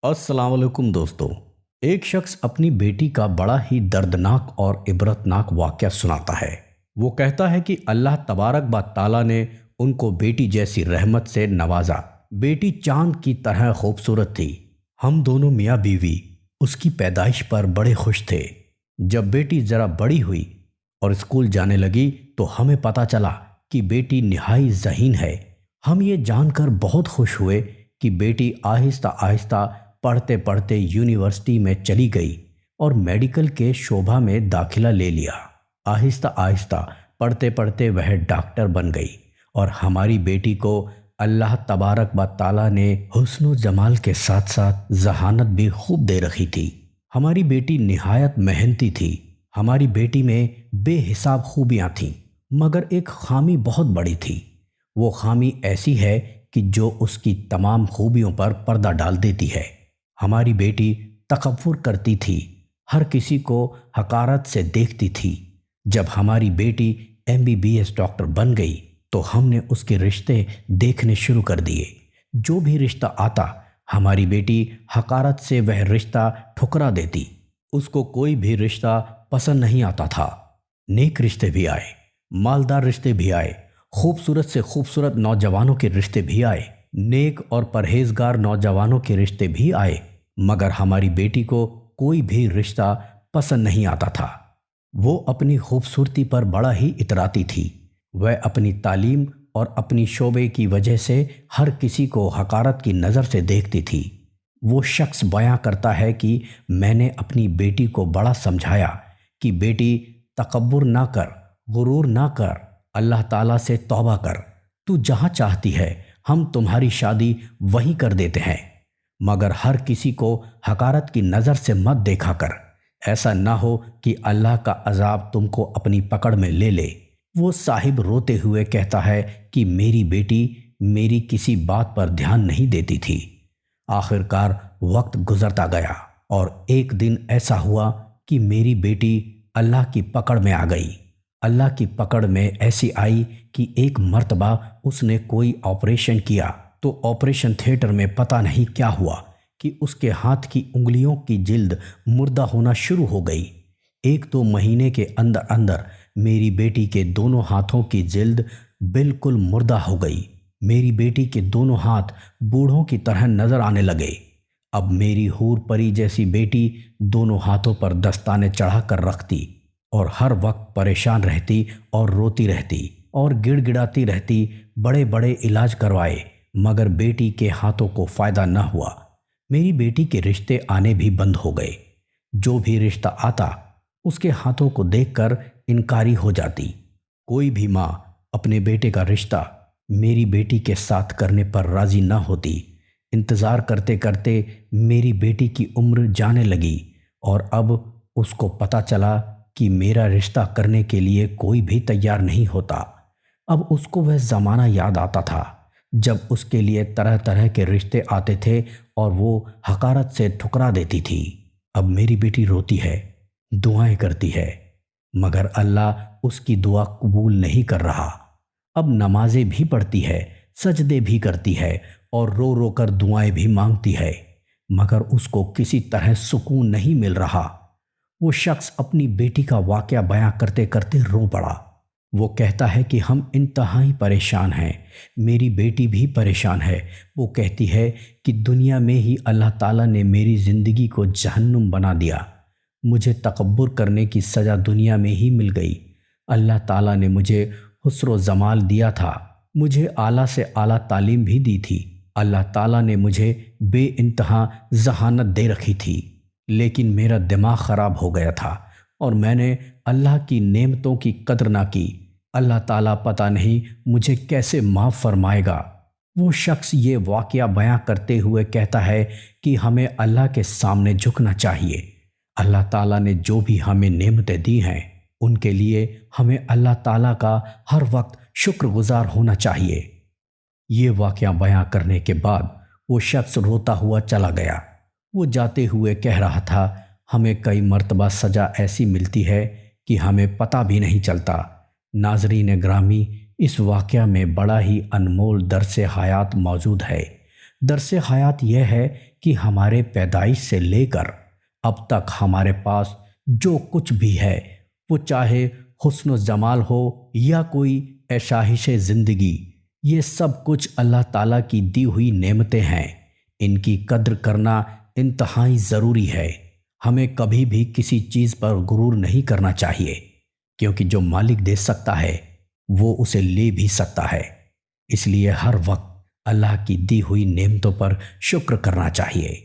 السلام علیکم دوستو۔ ایک شخص اپنی بیٹی کا بڑا ہی دردناک اور عبرتناک واقعہ سناتا ہے۔ وہ کہتا ہے کہ اللہ تبارک و تعالیٰ نے ان کو بیٹی جیسی رحمت سے نوازا۔ بیٹی چاند کی طرح خوبصورت تھی۔ ہم دونوں میاں بیوی اس کی پیدائش پر بڑے خوش تھے۔ جب بیٹی ذرا بڑی ہوئی اور اسکول جانے لگی تو ہمیں پتہ چلا کہ بیٹی نہائی ذہین ہے۔ ہم یہ جان کر بہت خوش ہوئے کہ بیٹی آہستہ آہستہ پڑھتے پڑھتے یونیورسٹی میں چلی گئی اور میڈیکل کے شعبہ میں داخلہ لے لیا۔ آہستہ آہستہ پڑھتے پڑھتے وہ ڈاکٹر بن گئی اور ہماری بیٹی کو اللہ تبارک و تعالیٰ نے حسن و جمال کے ساتھ ساتھ ذہانت بھی خوب دے رکھی تھی۔ ہماری بیٹی نہایت محنتی تھی۔ ہماری بیٹی میں بے حساب خوبیاں تھیں، مگر ایک خامی بہت بڑی تھی۔ وہ خامی ایسی ہے کہ جو اس کی تمام خوبیوں پر پردہ ڈال دیتی ہے۔ ہماری بیٹی تکبر کرتی تھی، ہر کسی کو حقارت سے دیکھتی تھی۔ جب ہماری بیٹی MBBS ڈاکٹر بن گئی تو ہم نے اس کے رشتے دیکھنے شروع کر دیے۔ جو بھی رشتہ آتا ہماری بیٹی حقارت سے وہ رشتہ ٹھکرا دیتی۔ اس کو کوئی بھی رشتہ پسند نہیں آتا تھا۔ نیک رشتے بھی آئے، مالدار رشتے بھی آئے، خوبصورت سے خوبصورت نوجوانوں کے رشتے بھی آئے، نیک اور پرہیزگار نوجوانوں کے رشتے بھی آئے، مگر ہماری بیٹی کو کوئی بھی رشتہ پسند نہیں آتا تھا۔ وہ اپنی خوبصورتی پر بڑا ہی اتراتی تھی۔ وہ اپنی تعلیم اور اپنی شعبے کی وجہ سے ہر کسی کو حقارت کی نظر سے دیکھتی تھی۔ وہ شخص بیان کرتا ہے کہ میں نے اپنی بیٹی کو بڑا سمجھایا کہ بیٹی تکبر نہ کر، غرور نہ کر، اللہ تعالیٰ سے توبہ کر، تو جہاں چاہتی ہے ہم تمہاری شادی وہیں کر دیتے ہیں، مگر ہر کسی کو حقارت کی نظر سے مت دیکھا کر، ایسا نہ ہو کہ اللہ کا عذاب تم کو اپنی پکڑ میں لے لے۔ وہ صاحب روتے ہوئے کہتا ہے کہ میری بیٹی میری کسی بات پر دھیان نہیں دیتی تھی۔ آخر کار وقت گزرتا گیا اور ایک دن ایسا ہوا کہ میری بیٹی اللہ کی پکڑ میں آ گئی۔ اللہ کی پکڑ میں ایسی آئی کہ ایک مرتبہ اس نے کوئی آپریشن کیا تو آپریشن تھیٹر میں پتہ نہیں کیا ہوا کہ اس کے ہاتھ کی انگلیوں کی جلد مردہ ہونا شروع ہو گئی۔ 1-2 مہینے کے اندر اندر میری بیٹی کے دونوں ہاتھوں کی جلد بالکل مردہ ہو گئی۔ میری بیٹی کے دونوں ہاتھ بوڑھوں کی طرح نظر آنے لگے۔ اب میری حور پری جیسی بیٹی دونوں ہاتھوں پر دستانے چڑھا کر رکھتی اور ہر وقت پریشان رہتی اور روتی رہتی اور گڑ گڑاتی رہتی۔ بڑے بڑے علاج کروائے مگر بیٹی کے ہاتھوں کو فائدہ نہ ہوا۔ میری بیٹی کے رشتے آنے بھی بند ہو گئے۔ جو بھی رشتہ آتا اس کے ہاتھوں کو دیکھ کر انکاری ہو جاتی۔ کوئی بھی ماں اپنے بیٹے کا رشتہ میری بیٹی کے ساتھ کرنے پر راضی نہ ہوتی۔ انتظار کرتے کرتے میری بیٹی کی عمر جانے لگی اور اب اس کو پتہ چلا کہ میرا رشتہ کرنے کے لیے کوئی بھی تیار نہیں ہوتا۔ اب اس کو وہ زمانہ یاد آتا تھا جب اس کے لیے طرح طرح کے رشتے آتے تھے اور وہ حقارت سے ٹھکرا دیتی تھی۔ اب میری بیٹی روتی ہے، دعائیں کرتی ہے، مگر اللہ اس کی دعا قبول نہیں کر رہا۔ اب نمازیں بھی پڑھتی ہے، سجدے بھی کرتی ہے اور رو رو کر دعائیں بھی مانگتی ہے، مگر اس کو کسی طرح سکون نہیں مل رہا۔ وہ شخص اپنی بیٹی کا واقعہ بیان کرتے کرتے رو پڑا۔ وہ کہتا ہے کہ ہم انتہائی پریشان ہیں، میری بیٹی بھی پریشان ہے۔ وہ کہتی ہے کہ دنیا میں ہی اللہ تعالیٰ نے میری زندگی کو جہنم بنا دیا۔ مجھے تکبر کرنے کی سزا دنیا میں ہی مل گئی۔ اللہ تعالیٰ نے مجھے حسن و جمال دیا تھا، مجھے اعلیٰ سے اعلیٰ تعلیم بھی دی تھی۔ اللہ تعالیٰ نے مجھے بے انتہا ذہانت دے رکھی تھی، لیکن میرا دماغ خراب ہو گیا تھا اور میں نے اللہ کی نعمتوں کی قدر نہ کی۔ اللہ تعالیٰ پتہ نہیں مجھے کیسے معاف فرمائے گا۔ وہ شخص یہ واقعہ بیان کرتے ہوئے کہتا ہے کہ ہمیں اللہ کے سامنے جھکنا چاہیے۔ اللہ تعالیٰ نے جو بھی ہمیں نعمتیں دی ہیں ان کے لیے ہمیں اللہ تعالیٰ کا ہر وقت شکر گزار ہونا چاہیے۔ یہ واقعہ بیان کرنے کے بعد وہ شخص روتا ہوا چلا گیا۔ وہ جاتے ہوئے کہہ رہا تھا، ہمیں کئی مرتبہ سزا ایسی ملتی ہے کہ ہمیں پتہ بھی نہیں چلتا۔ ناظرین گرامی، اس واقعہ میں بڑا ہی انمول درس حیات موجود ہے۔ درس حیات یہ ہے کہ ہمارے پیدائش سے لے کر اب تک ہمارے پاس جو کچھ بھی ہے، وہ چاہے حسن و جمال ہو یا کوئی عیشائش زندگی، یہ سب کچھ اللہ تعالیٰ کی دی ہوئی نعمتیں ہیں۔ ان کی قدر کرنا انتہائی ضروری ہے۔ ہمیں کبھی بھی کسی چیز پر غرور نہیں کرنا چاہیے، کیونکہ جو مالک دے سکتا ہے وہ اسے لے بھی سکتا ہے۔ اس لیے ہر وقت اللہ کی دی ہوئی نعمتوں پر شکر کرنا چاہیے۔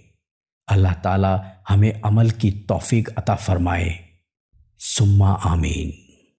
اللہ تعالیٰ ہمیں عمل کی توفیق عطا فرمائے۔ ثم آمین۔